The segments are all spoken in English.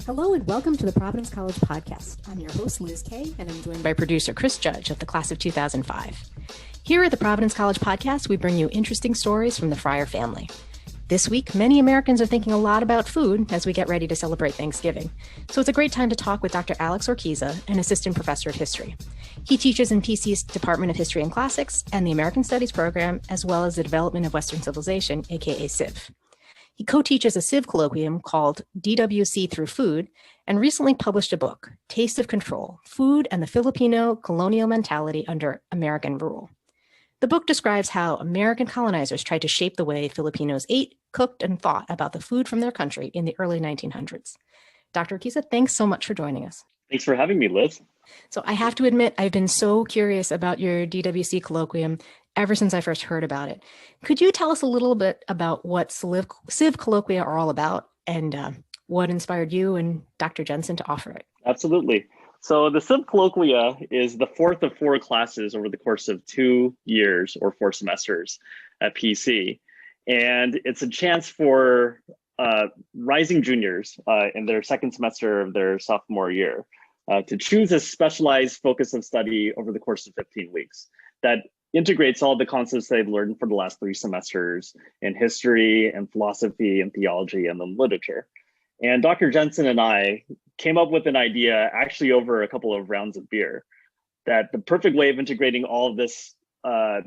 Hello and welcome to the Providence College podcast. I'm your host, Liz Kay, and I'm joined by producer Chris Judge of the class of 2005. Here at the Providence College podcast, we bring you interesting stories from the Fryer family. This week, many Americans are thinking a lot about food as we get ready to celebrate Thanksgiving. So it's a great time to talk with Dr. Alex Orquiza, an assistant professor of history. He teaches in PC's Department of History and Classics and the American Studies program, as well as the Development of Western Civilization, aka CIV. He co-teaches a Civ colloquium called DWC Through Food and recently published a book, Taste of Control, Food and the Filipino Colonial Mentality Under American Rule. The book describes how American colonizers tried to shape the way Filipinos ate, cooked, and thought about the food from their country in the early 1900s. Dr. Orquiza, thanks so much for joining us. Thanks for having me, Liz. So I have to admit, I've been so curious about your DWC colloquium ever since I first heard about it. Could you tell us a little bit about what Civ colloquia are all about and what inspired you and Dr. Jensen to offer it? Absolutely. So the Civ colloquia is the fourth of four classes over the course of 2 years or 4 semesters at PC. And it's a chance for rising juniors in their second semester of their sophomore year to choose a specialized focus of study over the course of 15 weeks that integrates all the concepts they've learned for the last 3 semesters in history and philosophy and theology and then literature. And Dr. Jensen and I came up with an idea actually over a couple of rounds of beer that the perfect way of integrating all of this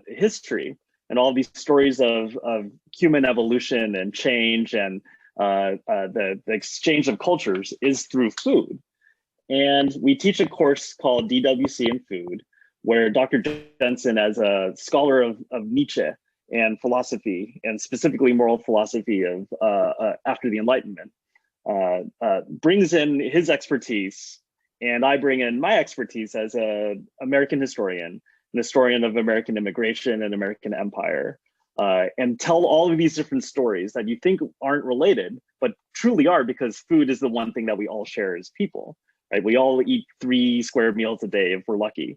history and all these stories of human evolution and change and the exchange of cultures is through food. And we teach a course called DWC in Food, where Dr. Jensen, as a scholar of Nietzsche and philosophy, and specifically moral philosophy of after the Enlightenment, brings in his expertise, and I bring in my expertise as an American historian, an historian of American immigration and American empire, and tell all of these different stories that you think aren't related, but truly are, because food is the one thing that we all share as people, right? We all eat 3 square meals a day if we're lucky.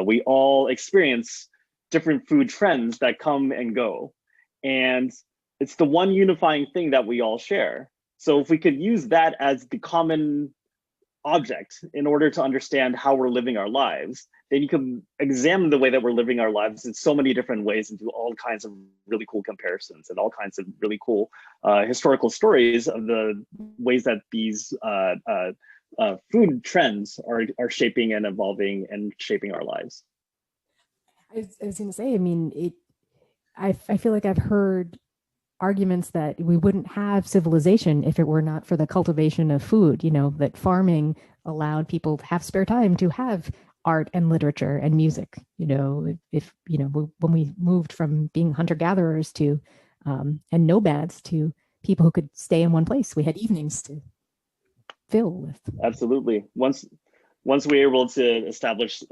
We all experience different food trends that come and go. And it's the one unifying thing that we all share. So if we could use that as the common object in order to understand how we're living our lives, then you can examine the way that we're living our lives in so many different ways and do all kinds of really cool comparisons and all kinds of really cool historical stories of the ways that these food trends are shaping and evolving and shaping our lives. I was going to say, I mean, I feel like I've heard arguments that we wouldn't have civilization if it were not for the cultivation of food, that farming allowed people to have spare time to have art and literature and music. When we moved from being hunter-gatherers to and nomads to people who could stay in one place, we had evenings to fill with. Absolutely. Once we were able to establish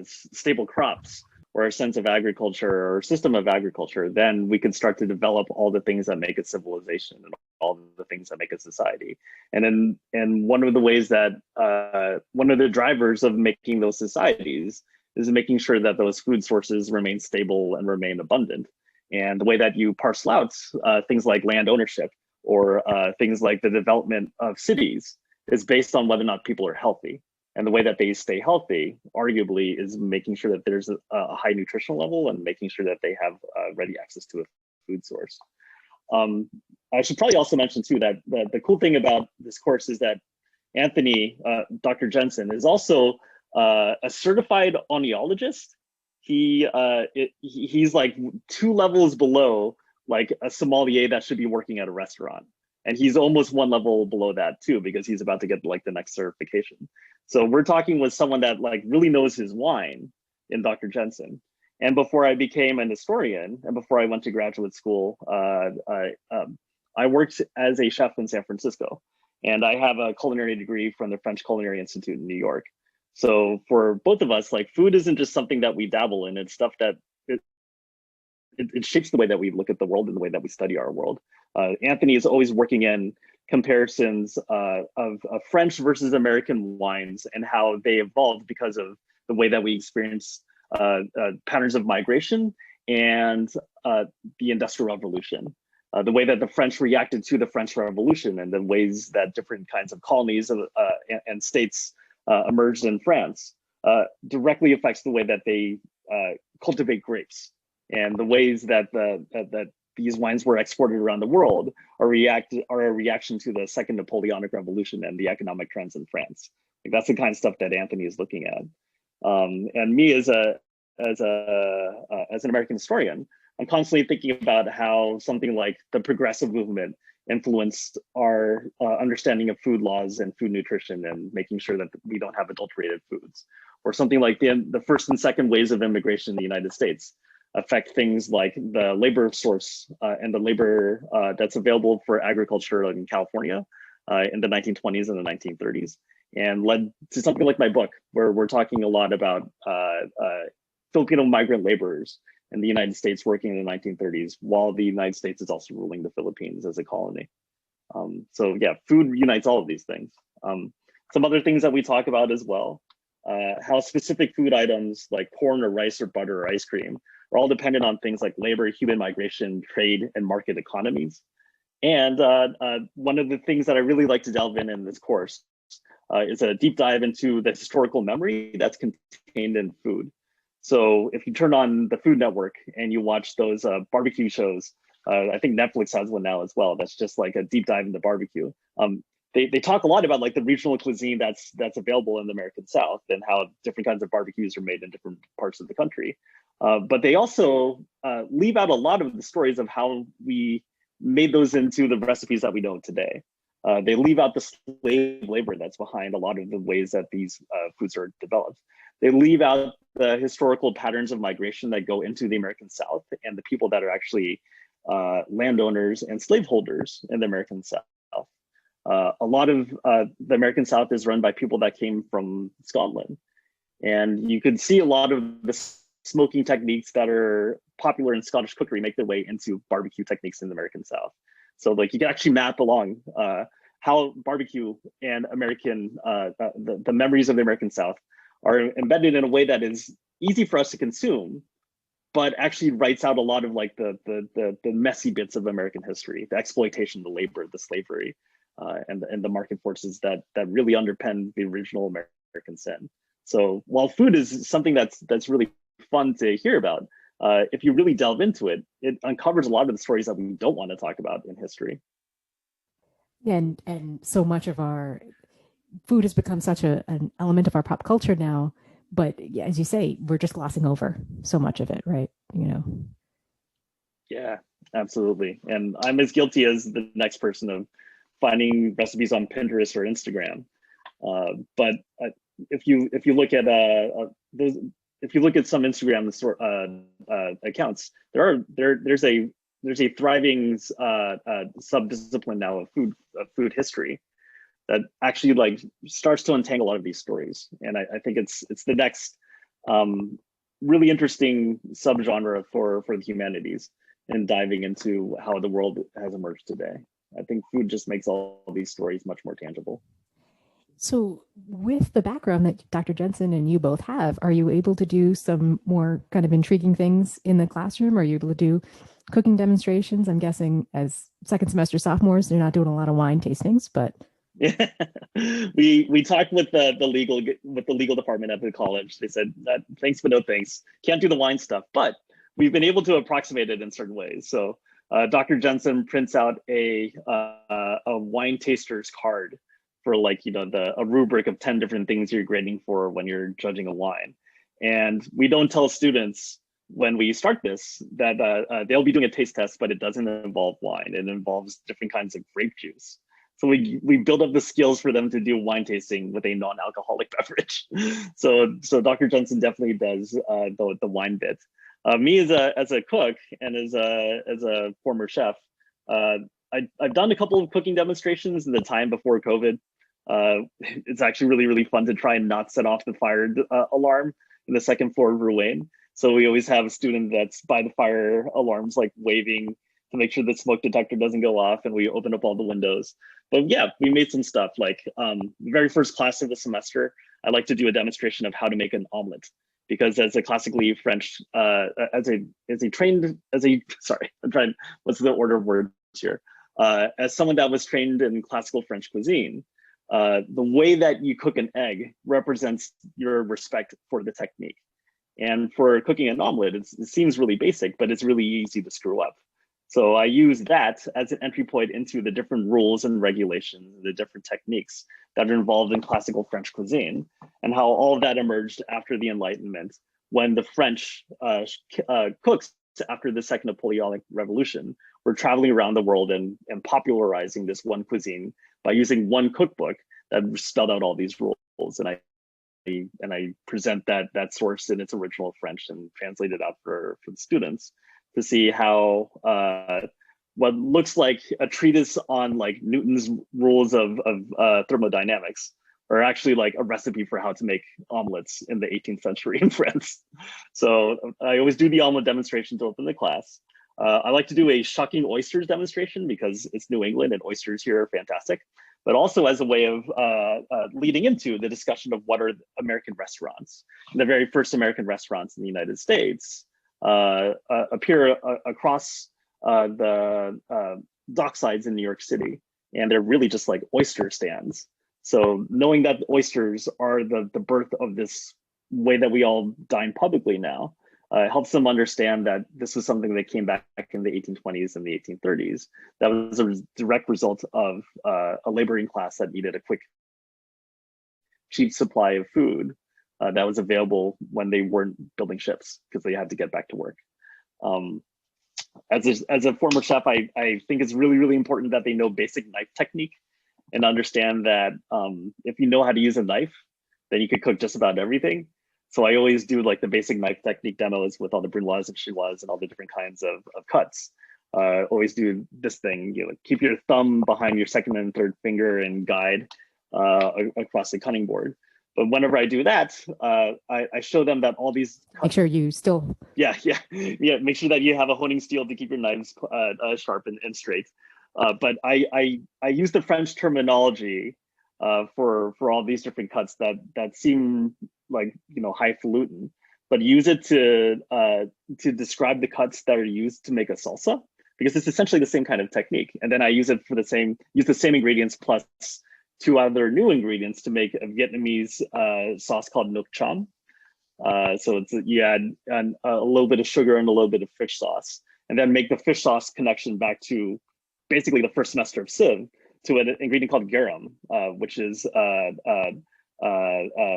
stable crops or a sense of agriculture or system of agriculture, then we could start to develop all the things that make a civilization and all the things that make a society. And one of the ways that one of the drivers of making those societies is making sure that those food sources remain stable and remain abundant. And the way that you parcel out things like land ownership or things like the development of cities is based on whether or not people are healthy. And the way that they stay healthy, arguably, is making sure that there's a high nutritional level and making sure that they have ready access to a food source. I should probably also mention too that the cool thing about this course is that Anthony, Dr. Jensen, is also a certified oenologist. He's like 2 levels below like a sommelier that should be working at a restaurant. And he's almost 1 level below that too, because he's about to get like the next certification. So we're talking with someone that like really knows his wine in Dr. Jensen. And before I became an historian and before I went to graduate school, I worked as a chef in San Francisco. And I have a culinary degree from the French Culinary Institute in New York. So for both of us, like food isn't just something that we dabble in, it's stuff that it shapes the way that we look at the world and the way that we study our world. Anthony is always working in comparisons of French versus American wines and how they evolved because of the way that we experience patterns of migration and the Industrial Revolution. the way that the French reacted to the French Revolution, and the ways that different kinds of colonies and states emerged in France directly affects the way that they cultivate grapes, and the ways that that these wines were exported around the world are a reaction to the Second Napoleonic Revolution and the economic trends in France. Like, that's the kind of stuff that Anthony is looking at. And me as an American historian, I'm constantly thinking about how something like the progressive movement influenced our understanding of food laws and food nutrition, and making sure that we don't have adulterated foods. Or something like the first and second waves of immigration in the United States affect things like the labor source and the labor that's available for agriculture in California in the 1920s and the 1930s, and led to something like my book, where we're talking a lot about Filipino migrant laborers in the United States working in the 1930s, while the United States is also ruling the Philippines as a colony. So yeah, food unites all of these things. Some other things that we talk about as well, how specific food items like corn or rice or butter or ice cream are all dependent on things like labor, human migration, trade, and market economies. And one of the things that I really like to delve in this course is a deep dive into the historical memory that's contained in food. So if you turn on the Food Network and you watch those barbecue shows, I think Netflix has one now as well, that's just like a deep dive into barbecue. They talk a lot about like the regional cuisine that's available in the American South, and how different kinds of barbecues are made in different parts of the country. But they also leave out a lot of the stories of how we made those into the recipes that we know today. They leave out the slave labor that's behind a lot of the ways that these foods are developed. They leave out the historical patterns of migration that go into the American South, and the people that are actually landowners and slaveholders in the American South. A lot of the American South is run by people that came from Scotland. And you could see a lot of the smoking techniques that are popular in Scottish cookery make their way into barbecue techniques in the American South. So like you can actually map along how barbecue and American, the memories of the American South are embedded in a way that is easy for us to consume, but actually writes out a lot of like the messy bits of American history, the exploitation, the labor, the slavery, and the market forces that really underpin the original American sin. So while food is something that's really fun to hear about, if you really delve into it, it uncovers a lot of the stories that we don't want to talk about in history. And so much of our food has become such an element of our pop culture now, but as you say, we're just glossing over so much of it, right? You know. Yeah, absolutely. And I'm as guilty as the next person of finding recipes on Pinterest or Instagram. But if you look at those, if you look at some Instagram accounts, there's a thriving subdiscipline now of food history that actually like starts to untangle a lot of these stories. And I think it's the next really interesting subgenre for the humanities, and diving into how the world has emerged today. I think food just makes all these stories much more tangible. So with the background that Dr. Jensen and you both have, are you able to do some more kind of intriguing things in the classroom? Are you able to do cooking demonstrations? I'm guessing as second semester sophomores, they're not doing a lot of wine tastings, but yeah. we talked with the legal department at the college. They said that thanks but no thanks. Can't do the wine stuff, but we've been able to approximate it in certain ways. So Dr. Jensen prints out a wine taster's card for like, you know, a rubric of 10 different things you're grading for when you're judging a wine. And we don't tell students when we start this that they'll be doing a taste test, but it doesn't involve wine. It involves different kinds of grape juice. So we build up the skills for them to do wine tasting with a non-alcoholic beverage. So Dr. Jensen definitely does the wine bit. Me as a cook and as a former chef, I've done a couple of cooking demonstrations in the time before COVID. It's actually really fun to try and not set off the fire alarm in the second floor of Ruane. So we always have a student that's by the fire alarms, like waving to make sure the smoke detector doesn't go off, and we open up all the windows. But yeah, we made some stuff like the very first class of the semester, I like to do a demonstration of how to make an omelet, because as a classically French, sorry, I'm trying, what's the order of words? here. As someone that was trained in classical French cuisine, the way that you cook an egg represents your respect for the technique. And for cooking an omelet, it seems really basic, but it's really easy to screw up. So I use that as an entry point into the different rules and regulations, the different techniques that are involved in classical French cuisine, and how all of that emerged after the Enlightenment, when the French cooks after the Second Napoleonic Revolution were traveling around the world and popularizing this one cuisine by using one cookbook that spelled out all these rules. And I present that source in its original French and translate it out for the students to see how what looks like a treatise on like Newton's rules of thermodynamics are actually like a recipe for how to make omelets in the 18th century in France. So I always do the omelet demonstration to open the class. I like to do a shucking oysters demonstration because it's New England and oysters here are fantastic, but also as a way of leading into the discussion of what are American restaurants. The very first American restaurants in the United States appear across the docksides in New York City, and they're really just like oyster stands. So knowing that oysters are the birth of this way that we all dine publicly now, helps them understand that this was something that came back in the 1820s and the 1830s. That was a direct result of a laboring class that needed a quick, cheap supply of food that was available when they weren't building ships because they had to get back to work. As a former chef, I think it's really, really important that they know basic knife technique and understand that if you know how to use a knife, then you could cook just about everything. So I always do like the basic knife technique demos with all the brunoise and chinoise and all the different kinds of cuts. Always do this thing, keep your thumb behind your second and third finger and guide across the cutting board. But whenever I do that, I show them that all these cuts, make sure you still make sure that you have a honing steel to keep your knives sharp and straight. But I use the French terminology for all these different cuts that seem like highfalutin, but use it to describe the cuts that are used to make a salsa, because it's essentially the same kind of technique. And then I use it for use the same ingredients plus two other new ingredients to make a Vietnamese sauce called nuoc cham. So you add a little bit of sugar and a little bit of fish sauce, and then make the fish sauce connection back to basically the first semester of Civ to an ingredient called garum, which is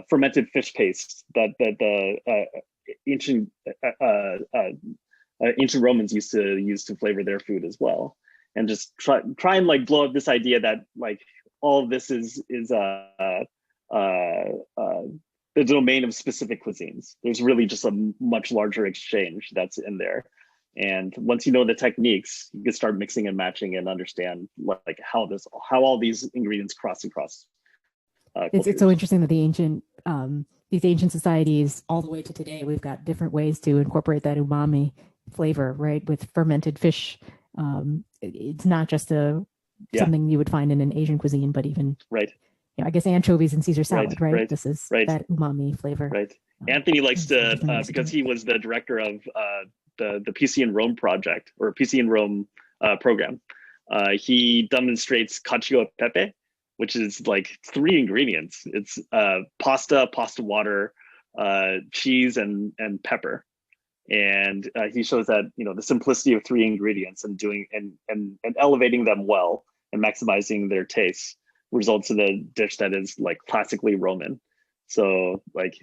fermented fish paste that the ancient Romans used to use to flavor their food as well. And just try and like blow up this idea that like all of this is the domain of specific cuisines. There's really just a much larger exchange that's in there. And once you know the techniques, you can start mixing and matching and understand like how all these ingredients cross across. It's so interesting that these ancient societies, all the way to today, we've got different ways to incorporate that umami flavor, right? With fermented fish, it's not just something you would find in an Asian cuisine, but even I guess anchovies and Caesar salad, right? This is that umami flavor. Right. Anthony likes to because he was the director of the PC in Rome project or PC in Rome program. He demonstrates cacio e pepe, which is like 3 ingredients. It's pasta water, cheese, and pepper. And he shows that the simplicity of 3 ingredients and doing and elevating them well and maximizing their taste results in a dish that is like classically Roman. So like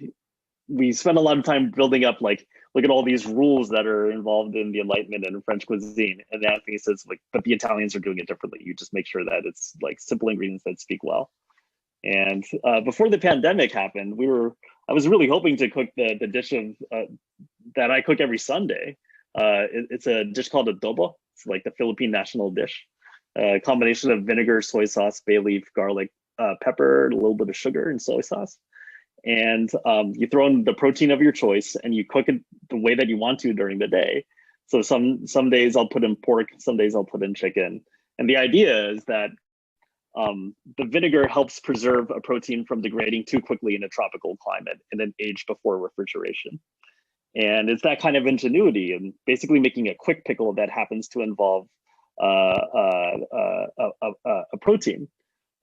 we spend a lot of time building up like, look at all these rules that are involved in the Enlightenment and French cuisine. And Anthony says like, but the Italians are doing it differently. You just make sure that it's like simple ingredients that speak well. And before the pandemic happened, I was really hoping to cook the dish of that I cook every Sunday. It's a dish called Adobo. It's like the Philippine national dish. A combination of vinegar, soy sauce, bay leaf, garlic, pepper, a little bit of sugar and soy sauce. And you throw in the protein of your choice and you cook it the way that you want to during the day. So some days I'll put in pork, some days I'll put in chicken. And the idea is that the vinegar helps preserve a protein from degrading too quickly in a tropical climate and then age before refrigeration. And it's that kind of ingenuity and basically making a quick pickle that happens to involve a protein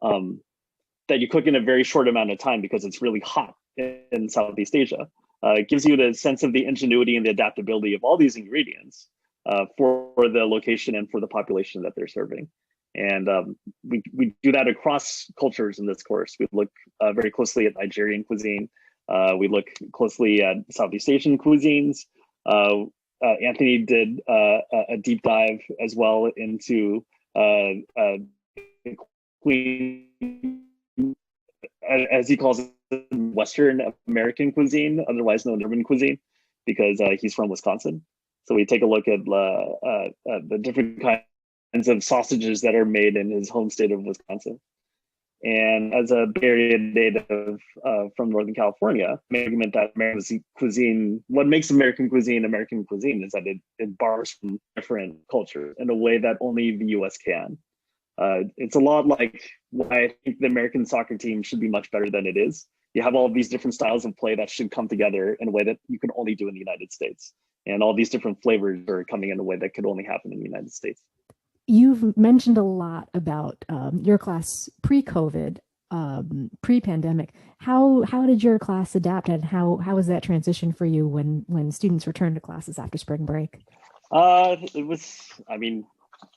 that you cook in a very short amount of time because it's really hot in Southeast Asia. It gives you the sense of the ingenuity and the adaptability of all these ingredients for the location and for the population that they're serving. And we do that across cultures in this course. We look very closely at Nigerian cuisine. We look closely at Southeast Asian cuisines. Anthony did a deep dive as well into queen, as he calls it, Western American cuisine, otherwise known as urban cuisine, because he's from Wisconsin. So we take a look at the different kinds of sausages that are made in his home state of Wisconsin. And as a Bay Area native from Northern California, argument that American cuisine, what makes American cuisine is that it borrows from different cultures in a way that only the US can. It's a lot like why I think the American soccer team should be much better than it is. You have all of these different styles of play that should come together in a way that you can only do in the United States. And all these different flavors are coming in a way that could only happen in the United States. You've mentioned a lot about your class pre-COVID, pre-pandemic. How did your class adapt, and how was that transition for you when students returned to classes after spring break? It was, I mean,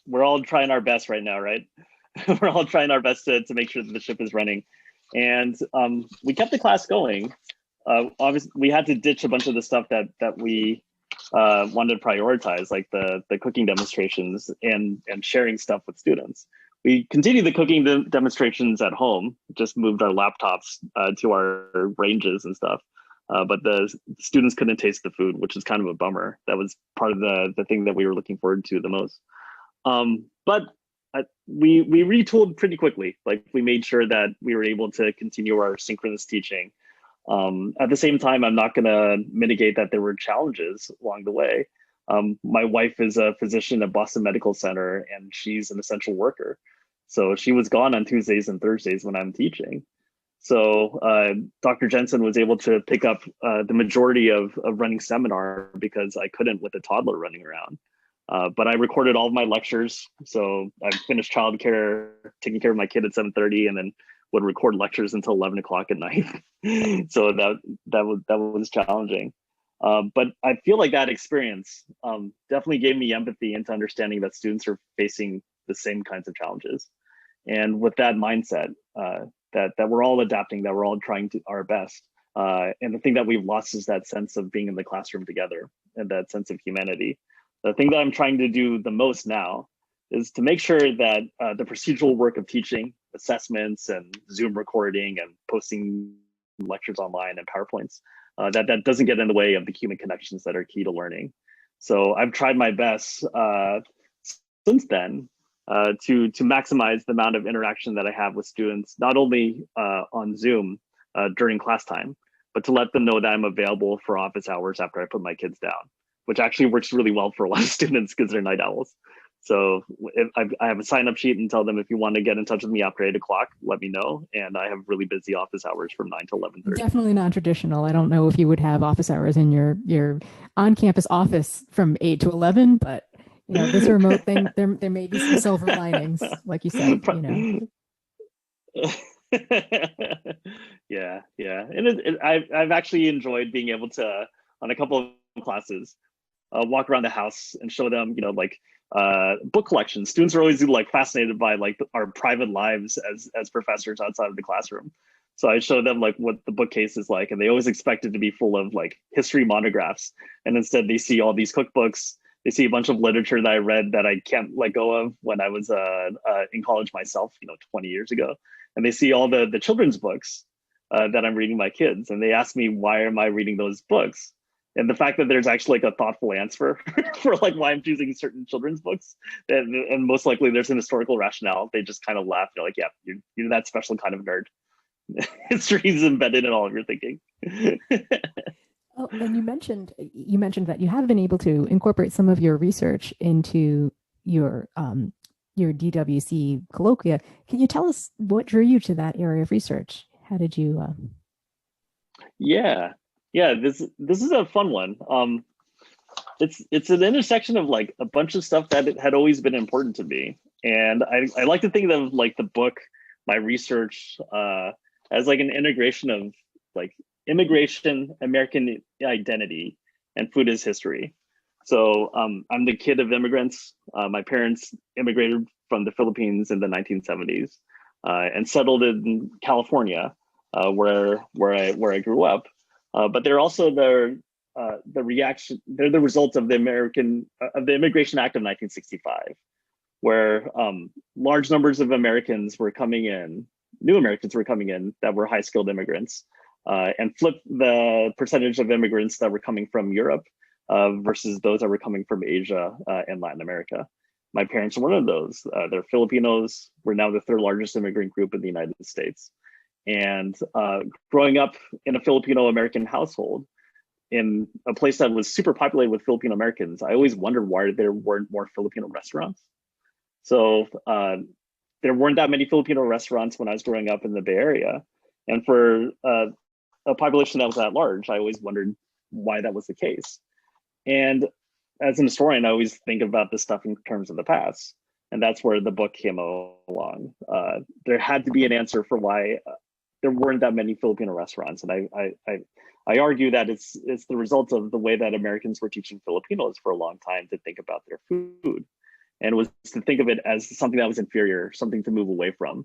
we're all trying our best right now, right? We're all trying our best to make sure that the ship is running. And we kept the class going. Obviously, we had to ditch a bunch of the stuff that we wanted to prioritize, like the cooking demonstrations and sharing stuff with students. We continued the cooking demonstrations at home, just moved our laptops to our ranges and stuff. But the students couldn't taste the food, which is kind of a bummer. That was part of the thing that we were looking forward to the most. But we retooled pretty quickly. Like, we made sure that we were able to continue our synchronous teaching. At the same time, I'm not going to mitigate that there were challenges along the way. My wife is a physician at Boston Medical Center, and she's an essential worker. So she was gone on Tuesdays and Thursdays when I'm teaching. So Dr. Jensen was able to pick up the majority of running seminar because I couldn't with a toddler running around. But I recorded all of my lectures. So I finished childcare, taking care of my kid at 7:30, and then would record lectures until 11 o'clock at night. So that was challenging. But I feel like that experience definitely gave me empathy into understanding that students are facing the same kinds of challenges. And with that mindset, that we're all adapting, that we're all trying our best. And the thing that we've lost is that sense of being in the classroom together and that sense of humanity. The thing that I'm trying to do the most now is to make sure that the procedural work of teaching, assessments and Zoom recording and posting lectures online and PowerPoints, that doesn't get in the way of the human connections that are key to learning. So I've tried my best since then to maximize the amount of interaction that I have with students, not only on Zoom during class time, but to let them know that I'm available for office hours after I put my kids down, which actually works really well for a lot of students because they're night owls. So I have a sign-up sheet and tell them, if you want to get in touch with me after 8 o'clock, let me know. And I have really busy office hours from 9 to 11:30. Definitely non-traditional. I don't know if you would have office hours in your on-campus office from 8 to 11, but this remote thing, there may be some silver linings, like you said. Yeah. And I've actually enjoyed being able to, on a couple of classes, walk around the house and show them, book collections. Students are always fascinated by our private lives as professors outside of the classroom. So I show them what the bookcase is like, and they always expect it to be full of history monographs. And instead they see all these cookbooks. They see a bunch of literature that I read that I can't let go of when I was in college myself, 20 years ago. And they see all the children's books that I'm reading my kids. And they ask me, why am I reading those books? And the fact that there's actually a thoughtful answer for why I'm choosing certain children's books, and most likely there's an historical rationale. They just kind of laugh. They're like, yeah, you're that special kind of nerd. History is embedded in all of your thinking. Oh, and you mentioned that you have been able to incorporate some of your research into your DWC colloquia. Can you tell us what drew you to that area of research? How did you? Yeah, this is a fun one. it's an intersection of like a bunch of stuff that had always been important to me, and I like to think of like the book, my research, as like an integration of like immigration, American identity, and food as history. So I'm the kid of immigrants. My parents immigrated from the Philippines in the 1970s and settled in California, where I grew up. But they're also the reaction. They're the result of the Immigration Act of 1965, where large numbers of Americans were coming in, new Americans were coming in that were high skilled immigrants, and flipped the percentage of immigrants that were coming from Europe versus those that were coming from Asia and Latin America. My parents were one of those. They're Filipinos. We're now the third largest immigrant group in the United States. And growing up in a Filipino American household in a place that was super populated with Filipino Americans, I always wondered why there weren't more Filipino restaurants. So there weren't that many Filipino restaurants when I was growing up in the Bay Area. And for a population that was that large, I always wondered why that was the case. And as an historian, I always think about this stuff in terms of the past. And that's where the book came along. There had to be an answer for why there weren't that many Filipino restaurants. And I argue that it's the result of the way that Americans were teaching Filipinos for a long time to think about their food. And it was to think of it as something that was inferior, something to move away from,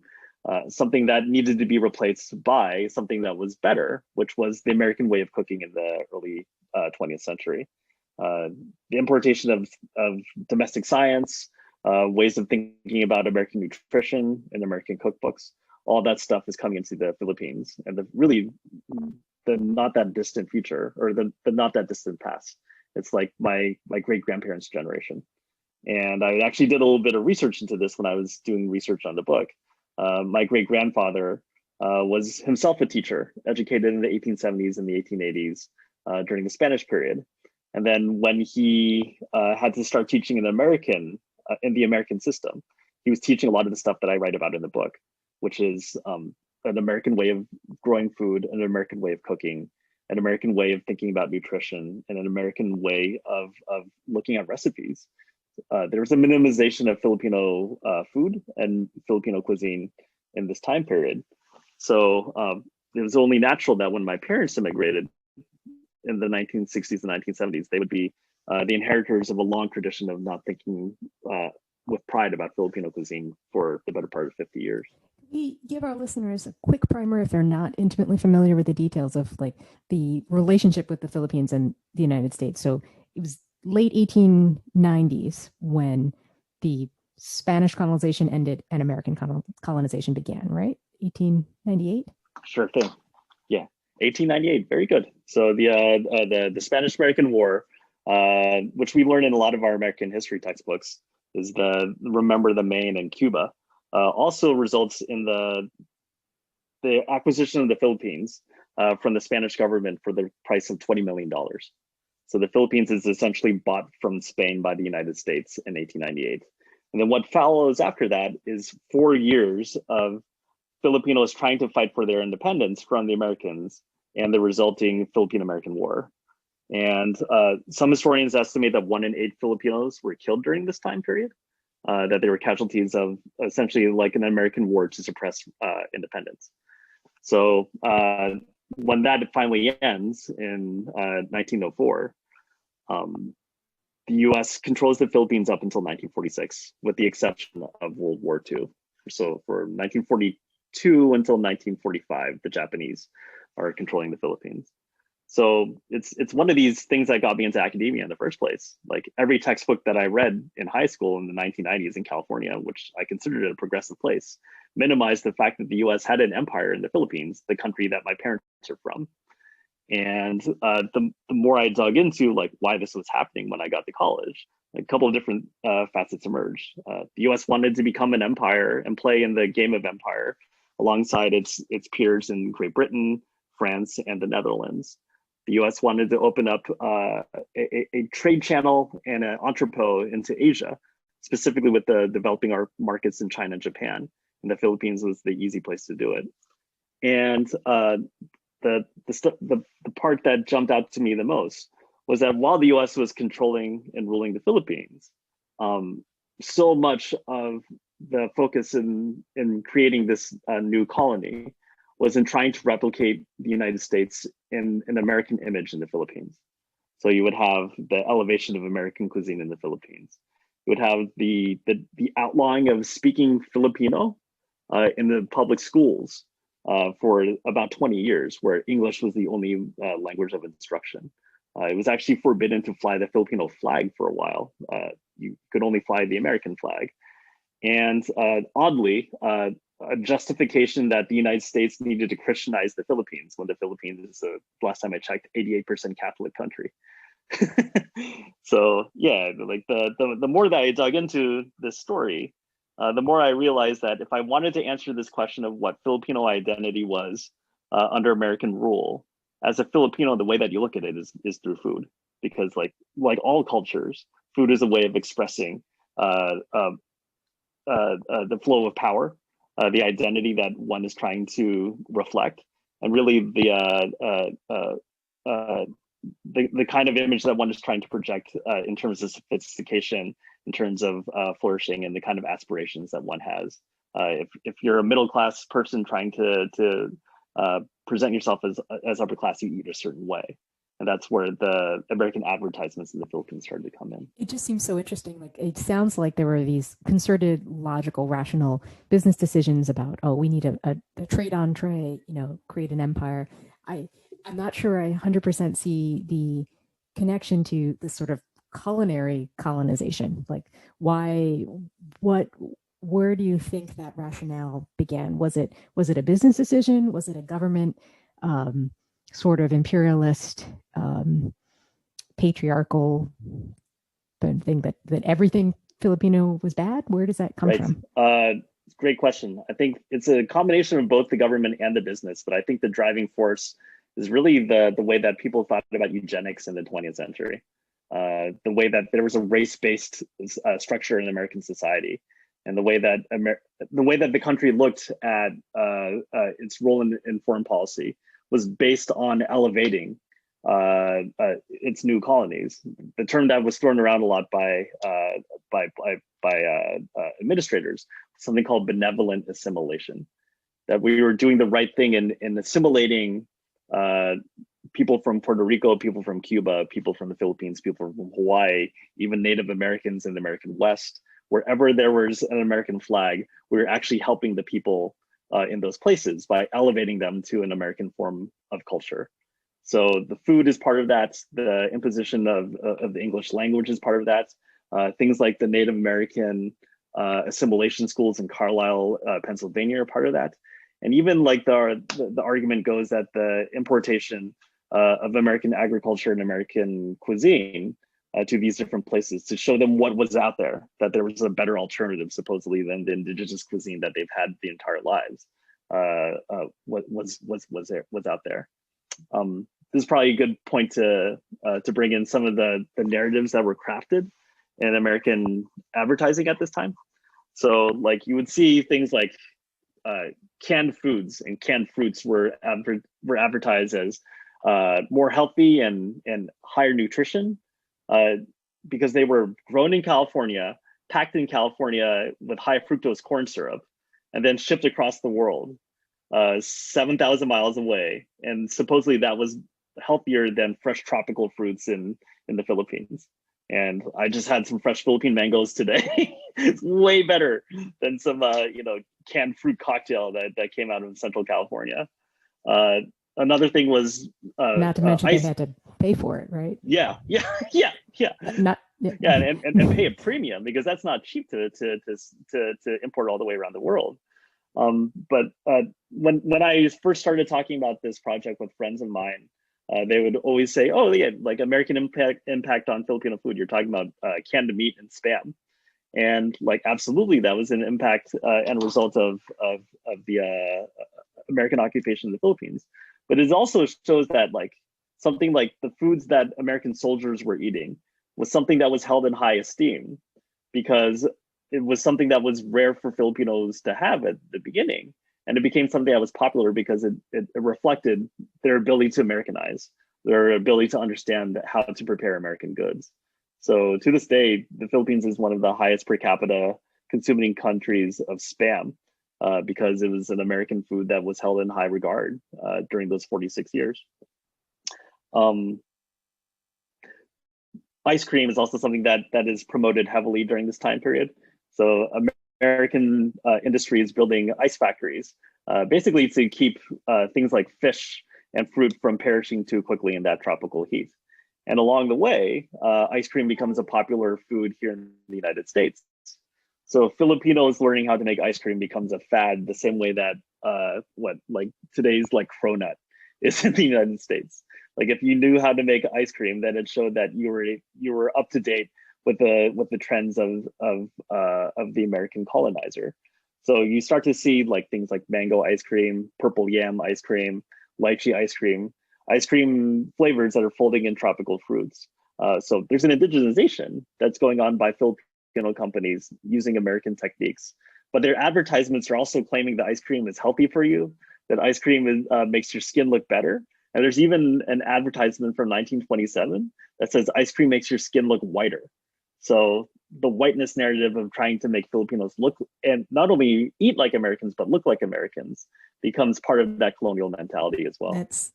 something that needed to be replaced by something that was better, which was the American way of cooking in the early 20th century. The importation of domestic science, ways of thinking about American nutrition and American cookbooks, all that stuff is coming into the Philippines, and the not that distant future, or the not that distant past. It's like my great grandparents' generation. And I actually did a little bit of research into this when I was doing research on the book. My great grandfather was himself a teacher, educated in the 1870s and the 1880s during the Spanish period. And then when he had to start teaching in the American system, he was teaching a lot of the stuff that I write about in the book, which is an American way of growing food, an American way of cooking, an American way of thinking about nutrition, and an American way of looking at recipes. There was a minimization of Filipino food and Filipino cuisine in this time period. So it was only natural that when my parents immigrated in the 1960s and 1970s, they would be the inheritors of a long tradition of not thinking with pride about Filipino cuisine for the better part of 50 years. We give our listeners a quick primer if they're not intimately familiar with the details of like the relationship with the Philippines and the United States. So it was late 1890s when the Spanish colonization ended and American colonization began, right? 1898? Sure thing. Yeah, 1898. Very good. So the Spanish-American War, which we learn in a lot of our American history textbooks, is the Remember the Maine and Cuba. Also results in the acquisition of the Philippines from the Spanish government for the price of $20 million. So the Philippines is essentially bought from Spain by the United States in 1898. And then what follows after that is 4 years of Filipinos trying to fight for their independence from the Americans and the resulting Philippine-American War. And some historians estimate that 1 in 8 Filipinos were killed during this time period, that they were casualties of essentially like an American war to suppress independence. So when that finally ends in 1904, the US controls the Philippines up until 1946, with the exception of World War II. So for 1942 until 1945, the Japanese are controlling the Philippines. So it's one of these things that got me into academia in the first place. Like every textbook that I read in high school in the 1990s in California, which I considered a progressive place, minimized the fact that the US had an empire in the Philippines, the country that my parents are from. And the more I dug into like why this was happening when I got to college, a couple of different facets emerged. The US wanted to become an empire and play in the game of empire alongside its peers in Great Britain, France, and the Netherlands. The US wanted to open up a trade channel and an entrepot into Asia, specifically with the developing our markets in China and Japan. And the Philippines was the easy place to do it. And the part that jumped out to me the most was that while the US was controlling and ruling the Philippines, so much of the focus in creating this new colony was in trying to replicate the United States in an American image in the Philippines. So you would have the elevation of American cuisine in the Philippines. You would have the outlawing of speaking Filipino in the public schools for about 20 years, where English was the only language of instruction. It was actually forbidden to fly the Filipino flag for a while. You could only fly the American flag. And oddly, a justification that the United States needed to Christianize the Philippines, when the Philippines is, last time I checked, 88% Catholic country. So yeah, like the more that I dug into this story, the more I realized that if I wanted to answer this question of what Filipino identity was under American rule, as a Filipino, the way that you look at it is through food, because like all cultures, food is a way of expressing the flow of power, the identity that one is trying to reflect, and really the kind of image that one is trying to project in terms of sophistication, in terms of flourishing, and the kind of aspirations that one has. If you're a middle class person trying to present yourself as upper class, you eat a certain way. And that's where the American advertisements in the Philippines started to come in. It just seems so interesting. Like, it sounds like there were these concerted, logical, rational business decisions about, oh, we need a trade entree, create an empire. I'm not sure I 100% see the connection to this sort of culinary colonization. Like, where do you think that rationale began? Was it a business decision? Was it a government sort of imperialist, patriarchal thing that everything Filipino was bad? Where does that come from? Great question. I think it's a combination of both the government and the business, but I think the driving force is really the way that people thought about eugenics in the 20th century. The way that there was a race-based structure in American society, and the way that the country looked at its role in foreign policy was based on elevating its new colonies. The term that was thrown around a lot by administrators, something called benevolent assimilation, that we were doing the right thing in assimilating people from Puerto Rico, people from Cuba, people from the Philippines, people from Hawaii, even Native Americans in the American West. Wherever there was an American flag, we were actually helping the people in those places by elevating them to an American form of culture. So the food is part of that. The imposition of the English language is part of that. Things like the Native American assimilation schools in Carlisle, Pennsylvania are part of that. And even like the argument goes that the importation of American agriculture and American cuisine to these different places to show them what was out there, that there was a better alternative supposedly than the indigenous cuisine that they've had the entire lives, was out there. This is probably a good point to bring in some of the narratives that were crafted in American advertising at this time. So like you would see things like canned foods and canned fruits were advertised as more healthy and higher nutrition, because they were grown in California, packed in California with high fructose corn syrup, and then shipped across the world 7,000 miles away. And supposedly that was healthier than fresh tropical fruits in the Philippines. And I just had some fresh Philippine mangoes today. It's way better than some canned fruit cocktail that came out of Central California. Another thing was not to mention they had to pay for it, right? Yeah. And pay a premium, because that's not cheap to import all the way around the world. But when I first started talking about this project with friends of mine, they would always say, "Oh, yeah, like American impact on Filipino food. You're talking about canned meat and spam." And like, absolutely, that was an impact and a result of the American occupation of the Philippines. But it also shows that like something like the foods that American soldiers were eating was something that was held in high esteem, because it was something that was rare for Filipinos to have at the beginning. And it became something that was popular because it reflected their ability to Americanize, their ability to understand how to prepare American goods. So to this day, the Philippines is one of the highest per capita consuming countries of Spam, because it was an American food that was held in high regard during those 46 years. Ice cream is also something that is promoted heavily during this time period. So American industry is building ice factories, basically to keep things like fish and fruit from perishing too quickly in that tropical heat. And along the way, ice cream becomes a popular food here in the United States. So Filipinos learning how to make ice cream becomes a fad, the same way that today's like cronut is in the United States. Like if you knew how to make ice cream, then it showed that you were up to date with the trends of the American colonizer. So you start to see like things like mango ice cream, purple yam ice cream, lychee ice cream flavors that are folding in tropical fruits. So there's an indigenization that's going on by Filipino companies using American techniques, but their advertisements are also claiming that ice cream is healthy for you, that ice cream makes your skin look better. And there's even an advertisement from 1927 that says ice cream makes your skin look whiter. So the whiteness narrative of trying to make Filipinos look and not only eat like Americans, but look like Americans becomes part of that colonial mentality as well. That's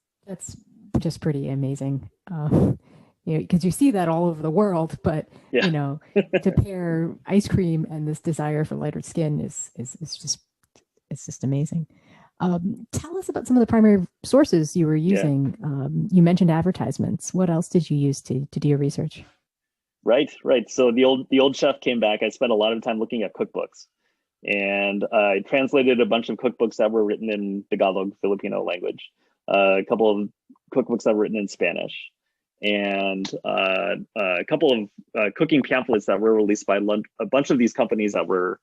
just pretty amazing. Because you see that all over the world, but yeah. To pair ice cream and this desire for lighter skin is just amazing. Tell us about some of the primary sources you were using. Yeah. You mentioned advertisements. What else did you use to do your research? Right. So the old chef came back. I spent a lot of time looking at cookbooks, and I translated a bunch of cookbooks that were written in Tagalog, Filipino language, a couple of cookbooks that were written in Spanish, and a couple of cooking pamphlets that were released by a bunch of these companies that were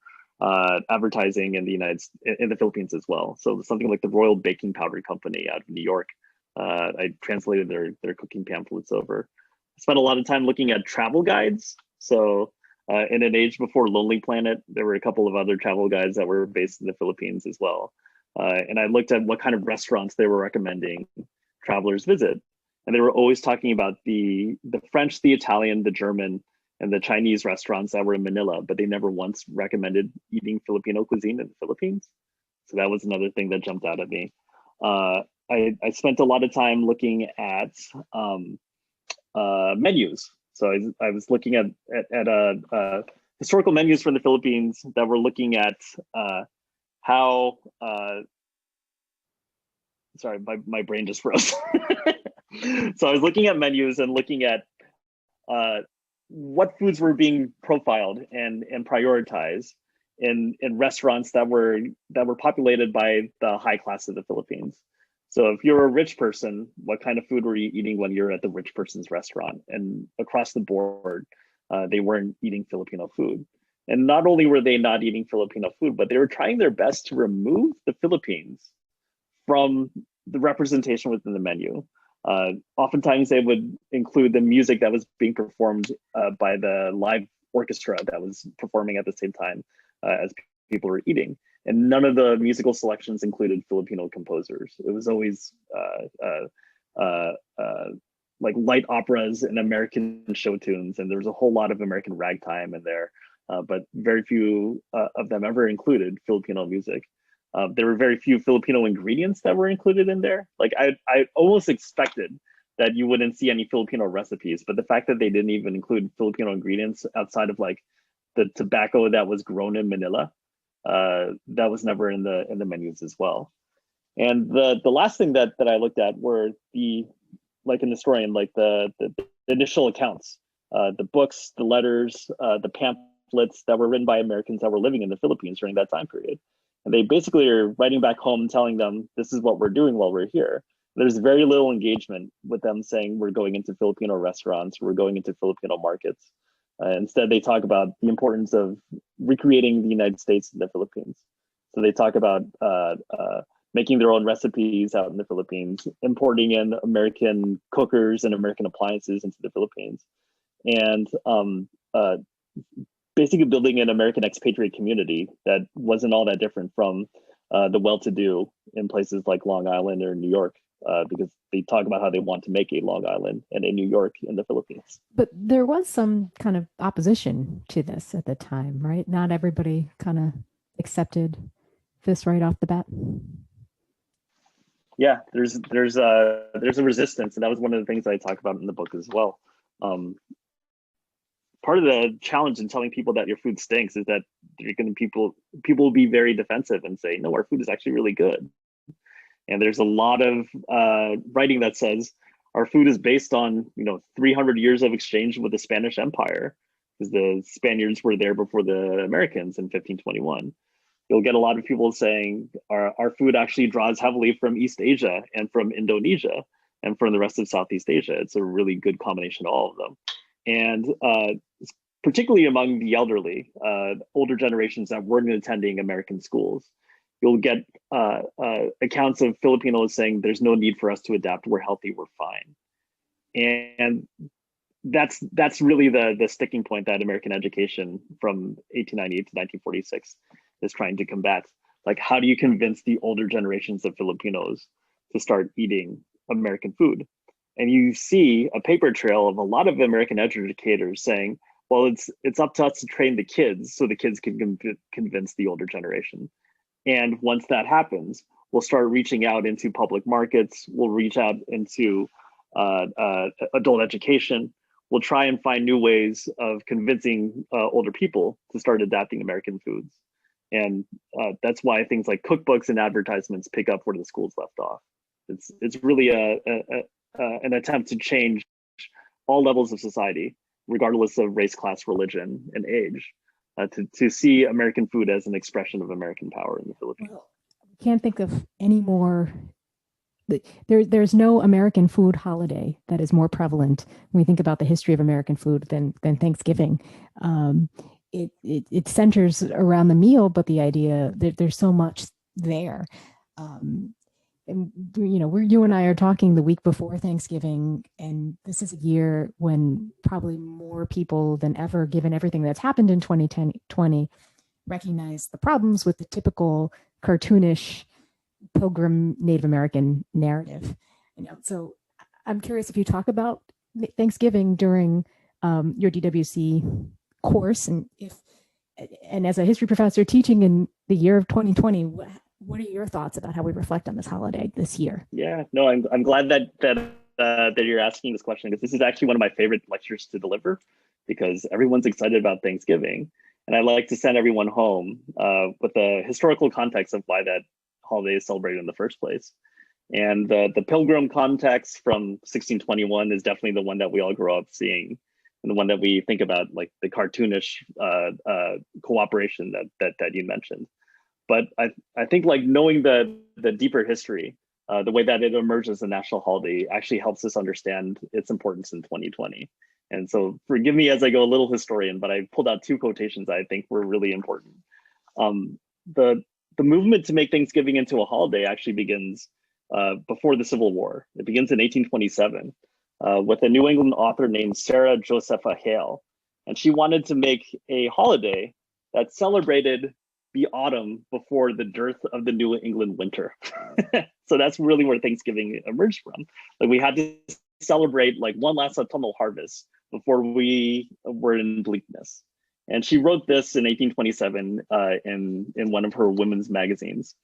advertising in the Philippines as well. So something like the Royal Baking Powder Company out of New York. I translated their cooking pamphlets over. I spent a lot of time looking at travel guides. So in an age before Lonely Planet, there were a couple of other travel guides that were based in the Philippines as well. And I looked at what kind of restaurants they were recommending travelers visit. And they were always talking about the French, the Italian, the German, and the Chinese restaurants that were in Manila, but they never once recommended eating Filipino cuisine in the Philippines. So that was another thing that jumped out at me. I spent a lot of time looking at menus. So I was looking at historical menus from the Philippines that were looking at how. Sorry, my brain just froze. So I was looking at menus and looking at what foods were being profiled and prioritized in restaurants that were populated by the high class of the Philippines. So if you're a rich person, what kind of food were you eating when you're at the rich person's restaurant? And across the board, they weren't eating Filipino food. And not only were they not eating Filipino food, but they were trying their best to remove the Philippines from the representation within the menu. Oftentimes they would include the music that was being performed by the live orchestra that was performing at the same time as people were eating. And none of the musical selections included Filipino composers. It was always like light operas and American show tunes. And there was a whole lot of American ragtime in there, but very few of them ever included Filipino music. There were very few Filipino ingredients that were included in there. Like I almost expected that you wouldn't see any Filipino recipes, but the fact that they didn't even include Filipino ingredients outside of like the tobacco that was grown in Manila, that was never in the menus as well. And the last thing that I looked at were like an historian, like the initial accounts, the books, the letters, the pamphlets that were written by Americans that were living in the Philippines during that time period. And they basically are writing back home telling them, this is what we're doing while we're here. There's very little engagement with them saying we're going into Filipino restaurants, we're going into Filipino markets. Instead, they talk about the importance of recreating the United States in the Philippines. So they talk about making their own recipes out in the Philippines, importing in American cookers and American appliances into the Philippines, and basically building an American expatriate community that wasn't all that different from the well-to-do in places like Long Island or New York, because they talk about how they want to make a Long Island and a New York in the Philippines. But there was some kind of opposition to this at the time, right? Not everybody kind of accepted this right off the bat. Yeah, there's a resistance, and that was one of the things I talk about in the book as well. Part of the challenge in telling people that your food stinks is that you're going to people will be very defensive and say, no, our food is actually really good. And there's a lot of writing that says our food is based on 300 years of exchange with the Spanish Empire, because the Spaniards were there before the Americans in 1521. You'll get a lot of people saying our food actually draws heavily from East Asia and from Indonesia and from the rest of Southeast Asia. It's a really good combination of all of them. And particularly among the elderly, older generations that weren't attending American schools, you'll get accounts of Filipinos saying there's no need for us to adapt. We're healthy, we're fine. And that's really the sticking point that American education from 1898 to 1946 is trying to combat. Like, how do you convince the older generations of Filipinos to start eating American food? And you see a paper trail of a lot of American educators saying, well, it's up to us to train the kids so the kids can convince the older generation. And once that happens, we'll start reaching out into public markets. We'll reach out into adult education. We'll try and find new ways of convincing older people to start adapting American foods. And that's why things like cookbooks and advertisements pick up where the schools left off. It's really an attempt to change all levels of society, regardless of race, class, religion, and age, to see American food as an expression of American power in the Philippines. Well, I can't think of any more. There's no American food holiday that is more prevalent when we think about the history of American food than Thanksgiving. It centers around the meal, but the idea that there's so much there. And you and I are talking the week before Thanksgiving, and this is a year when probably more people than ever, given everything that's happened in 2020, recognize the problems with the typical cartoonish Pilgrim Native American narrative. So I'm curious if you talk about Thanksgiving during your DWC course, and as a history professor teaching in the year of 2020, what are your thoughts about how we reflect on this holiday this year? Yeah, no, I'm glad that you're asking this question, because this is actually one of my favorite lectures to deliver, because everyone's excited about Thanksgiving, and I like to send everyone home with the historical context of why that holiday is celebrated in the first place. And the Pilgrim context from 1621 is definitely the one that we all grow up seeing, and the one that we think about, like the cartoonish cooperation that you mentioned. But I think, like, knowing the deeper history, the way that it emerged as a national holiday actually helps us understand its importance in 2020. And so forgive me as I go a little historian, but I pulled out two quotations I think were really important. The movement to make Thanksgiving into a holiday actually begins before the Civil War. It begins in 1827 with a New England author named Sarah Josepha Hale. And she wanted to make a holiday that celebrated the autumn before the dearth of the New England winter. So that's really where Thanksgiving emerged from. Like, we had to celebrate like one last autumnal harvest before we were in bleakness. And she wrote this in 1827 in one of her women's magazines.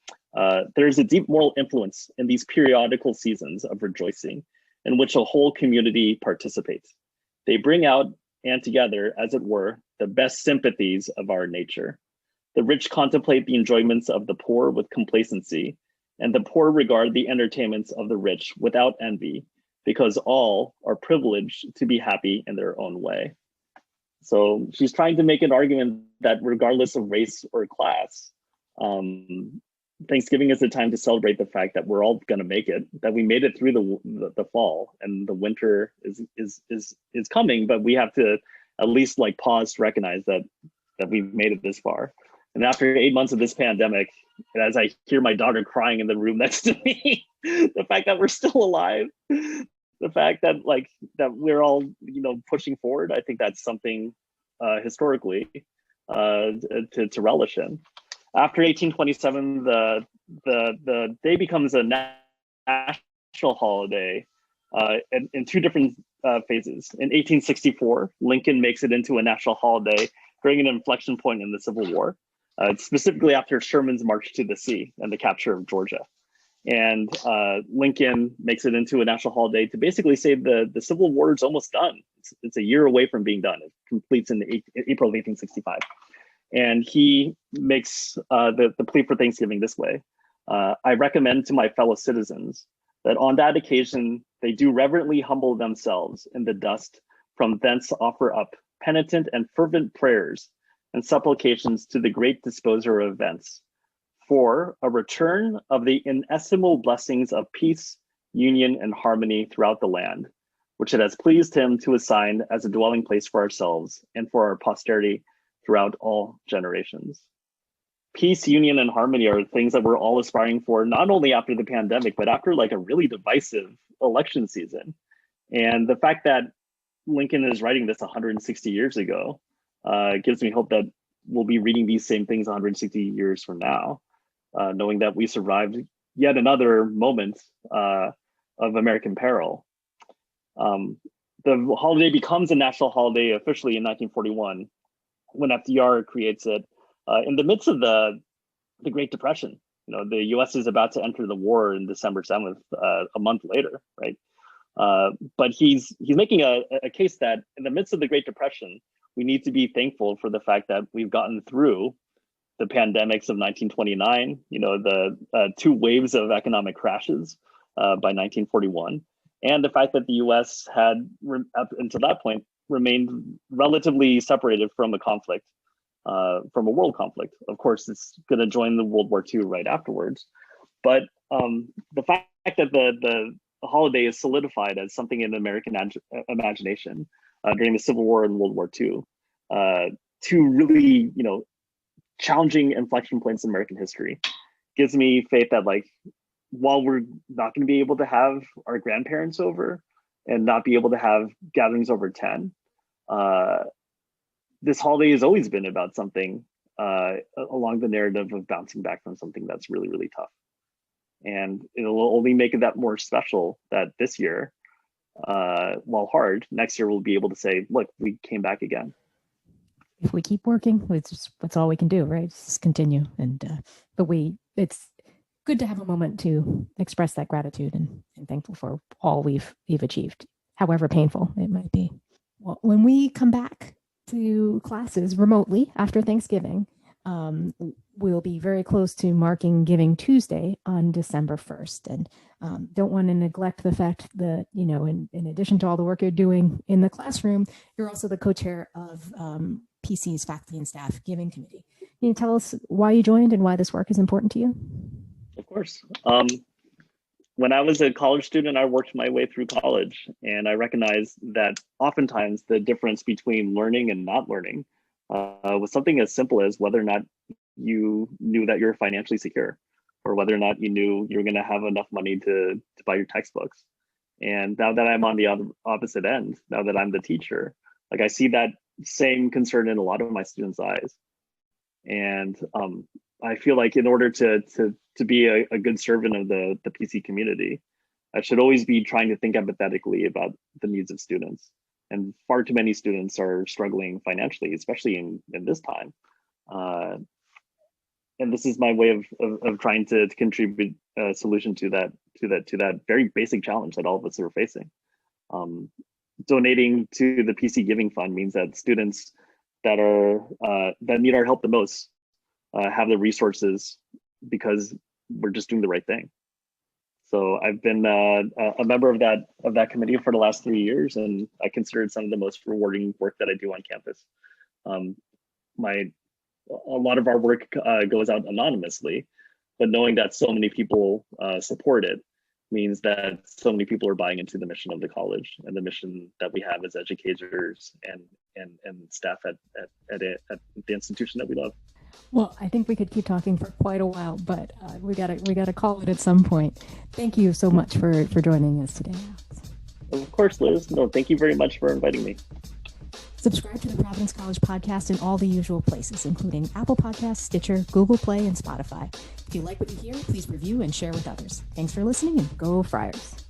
There's a deep moral influence in these periodical seasons of rejoicing in which a whole community participates. They bring out and together, as it were, the best sympathies of our nature. The rich contemplate the enjoyments of the poor with complacency, and the poor regard the entertainments of the rich without envy, because all are privileged to be happy in their own way. So she's trying to make an argument that regardless of race or class, Thanksgiving is the time to celebrate the fact that we're all going to make it, that we made it through the fall, and the winter is coming, but we have to at least like pause to recognize that we've made it this far. And after 8 months of this pandemic, and as I hear my daughter crying in the room next to me, the fact that we're still alive, the fact that we're all pushing forward, I think that's something historically to relish in. After 1827, the day becomes a national holiday in two different phases. In 1864, Lincoln makes it into a national holiday during an inflection point in the Civil War, specifically after Sherman's march to the sea and the capture of Georgia. And Lincoln makes it into a national holiday to basically say the Civil War is almost done. It's a year away from being done. It completes in April of 1865. And he makes the plea for Thanksgiving this way. I recommend to my fellow citizens that on that occasion, they do reverently humble themselves in the dust, from thence offer up penitent and fervent prayers and supplications to the great disposer of events, for a return of the inestimable blessings of peace, union, and harmony throughout the land, which it has pleased him to assign as a dwelling place for ourselves and for our posterity throughout all generations. Peace, union, and harmony are things that we're all aspiring for, not only after the pandemic, but after like a really divisive election season. And the fact that Lincoln is writing this 160 years ago gives me hope that we'll be reading these same things 160 years from now, knowing that we survived yet another moment of American peril. The holiday becomes a national holiday officially in 1941 when FDR creates it in the midst of the Great Depression. You know, the U.S. is about to enter the war in December 7th, a month later, right? But he's making a case that in the midst of the Great Depression, we need to be thankful for the fact that we've gotten through the pandemics of 1929, you know, the two waves of economic crashes by 1941, and the fact that the U.S. had, up until that point, remained relatively separated from a conflict, from a world conflict. Of course, it's going to join the World War II right afterwards. But the fact that the holiday is solidified as something in American imagination during the Civil War and World War II, two really, you know, challenging inflection points in American history, gives me faith that, like, while we're not going to be able to have our grandparents over and not be able to have gatherings over 10, this holiday has always been about something along the narrative of bouncing back from something that's really, really tough. And it'll only make it that more special that this year, while hard, next year we'll be able to say, look, we came back again. If we keep working, that's all we can do, right? Just continue. And but it's good to have a moment to express that gratitude and thankful for all we've achieved, however painful it might be. Well, when we come back to classes remotely after Thanksgiving, we'll be very close to marking Giving Tuesday on December 1st. And don't want to neglect the fact that, you know, in addition to all the work you're doing in the classroom, you're also the co-chair of PC's Faculty and Staff Giving Committee. Can you tell us why you joined and why this work is important to you? Of course. When I was a college student, I worked my way through college, and I recognized that oftentimes the difference between learning and not learning was something as simple as whether or not you knew that you're financially secure, or whether or not you knew you were going to have enough money to buy your textbooks. And now that I'm on the opposite end, now that I'm the teacher, like, I see that same concern in a lot of my students' eyes. And I feel like in order to be a good servant of the PC community, I should always be trying to think empathetically about the needs of students. And far too many students are struggling financially, especially in this time. And this is my way of trying to contribute a solution to that very basic challenge that all of us are facing. Donating to the PC Giving Fund means that students that need our help the most have the resources, because we're just doing the right thing. So I've been a member of that committee for the last 3 years, and I consider it some of the most rewarding work that I do on campus. A lot of our work goes out anonymously, but knowing that so many people support it means that so many people are buying into the mission of the college and the mission that we have as educators and staff at the institution that we love. Well, I think we could keep talking for quite a while, but we gotta call it at some point. Thank you so much for joining us today, Alex. Of course, Liz. No, thank you very much for inviting me. Subscribe to the Providence College podcast in all the usual places, including Apple Podcasts, Stitcher, Google Play, and Spotify. If you like what you hear, please review and share with others. Thanks for listening, and go Friars.